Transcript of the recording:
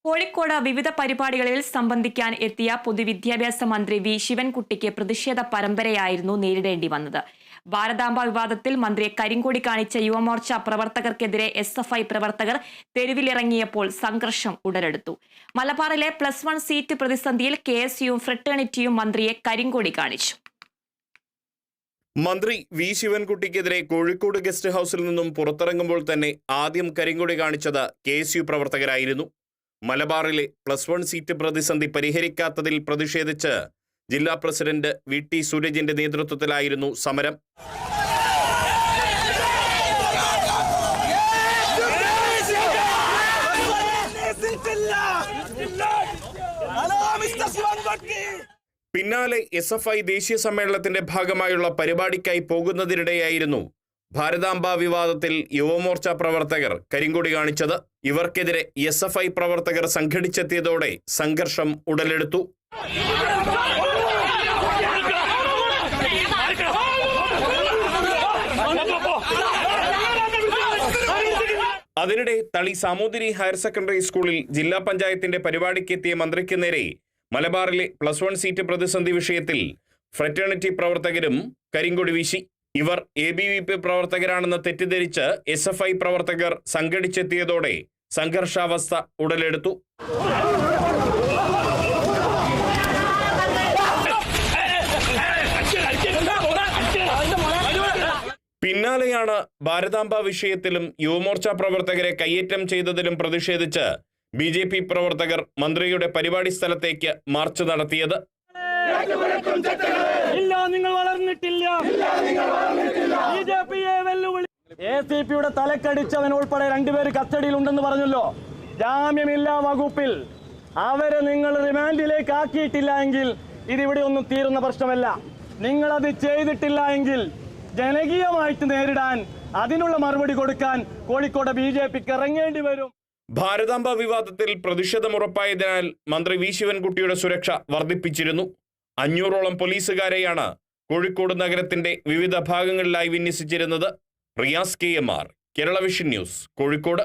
കോഴിക്കോട് വിവിധ പരിപാടികളിൽ സംബന്ധിക്കാൻ എത്തിയ പൊതുവിദ്യാഭ്യാസ മന്ത്രി വി ശിവൻകുട്ടിക്ക് പ്രതിഷേധ പരമ്പരയായിരുന്നു നേരിടേണ്ടി വന്നത്. ഭാരതാംബ വിവാദത്തിൽ മന്ത്രിയെ കരിങ്കൊടി കാണിച്ച യുവമോർച്ച പ്രവർത്തകർക്കെതിരെ SFI പ്രവർത്തകർ തെരുവിലിറങ്ങിയപ്പോൾ സംഘർഷം ഉടലെടുത്തു. മലബാറിലെ +1 സീറ്റ് പ്രതിസന്ധിയിൽ KSUവും ഫ്രട്ടേണിറ്റിയും മന്ത്രിയെ കരിങ്കൊടി കാണിച്ചു. മന്ത്രി വി ശിവൻകുട്ടിക്കെതിരെ കോഴിക്കോട് ഗസ്റ്റ് ഹൌസിൽ നിന്നും പുറത്തിറങ്ങുമ്പോൾ തന്നെ ആദ്യം കരിങ്കൊടി കാണിച്ചത് KSU പ്രവർത്തകരായിരുന്നു. മലബാറിലെ +1 സീറ്റ് പ്രതിസന്ധി പരിഹരിക്കാത്തതിൽ പ്രതിഷേധിച്ച് ജില്ലാ പ്രസിഡന്റ് VT സൂരജിന്റെ നേതൃത്വത്തിലായിരുന്നു സമരം. പിന്നാലെ SFI ദേശീയ സമ്മേളനത്തിന്റെ ഭാഗമായുള്ള പരിപാടിക്കായി പോകുന്നതിനിടെയായിരുന്നു ഭാരതാംബ വിവാദത്തിൽ യുവമോർച്ച പ്രവർത്തകർ കരിങ്കൊടി കാണിച്ചത്. ഇവർക്കെതിരെ SFI പ്രവർത്തകർ സംഘടിച്ചെത്തിയതോടെ സംഘർഷം ഉടലെടുത്തു. അതിനിടെ തളി സാമൂതിരി ഹയർ സെക്കൻഡറി സ്കൂളിൽ ജില്ലാ പഞ്ചായത്തിന്റെ പരിപാടിക്കെത്തിയ മന്ത്രിക്ക് നേരെ മലബാറിലെ +1 സീറ്റ് പ്രതിസന്ധി വിഷയത്തിൽ ഫ്രറ്റേണിറ്റി പ്രവർത്തകരും കരിങ്കൊടി വീശി. ഇവർ ABVP പ്രവർത്തകരാണെന്ന് തെറ്റിദ്ധരിച്ച് SFI പ്രവർത്തകർ സംഘടിച്ചെത്തിയതോടെ സംഘർഷാവസ്ഥ ഉടലെടുത്തു. പിന്നാലെയാണ് ഭാരതാംബ വിഷയത്തിലും യുവമോർച്ച പ്രവർത്തകരെ കയ്യേറ്റം ചെയ്തതിലും പ്രതിഷേധിച്ച് BJP പ്രവർത്തകർ മന്ത്രിയുടെ പരിപാടി സ്ഥലത്തേക്ക് മാർച്ച് നടത്തിയത്. ACPയുടെ തലക്കടിച്ചവൻ ഉൾപ്പെടെ 2 പേര് കസ്റ്റഡിയിലുണ്ടെന്ന് പറഞ്ഞല്ലോ. ജാമ്യമില്ലാ വകുപ്പിൽ അവരെ നിങ്ങൾ റിമാൻഡിലേക്ക് ആക്കിയിട്ടില്ല എങ്കിൽ ഇതിവിടെ ഒന്നും തീരുന്ന പ്രശ്നമല്ല. നിങ്ങളത് ചെയ്തിട്ടില്ല എങ്കിൽ ജനകീയമായിട്ട് നേരിടാൻ, അതിനുള്ള മറുപടി കൊടുക്കാൻ കോഴിക്കോട് BJPക്ക് ഇറങ്ങേണ്ടി വരും. ഭാരതാംബ വിവാദത്തിൽ പ്രതിഷേധമുറപ്പായതിനാൽ മന്ത്രി വി ശിവൻകുട്ടിയുടെ സുരക്ഷ വർദ്ധിപ്പിച്ചിരുന്നു. 500ഓളം പോലീസുകാരെയാണ് കോഴിക്കോട് നഗരത്തിന്റെ വിവിധ ഭാഗങ്ങളിലായി വിന്യസിച്ചിരുന്നത്. Riyas KMR, Kerala vision news, Kozhikode.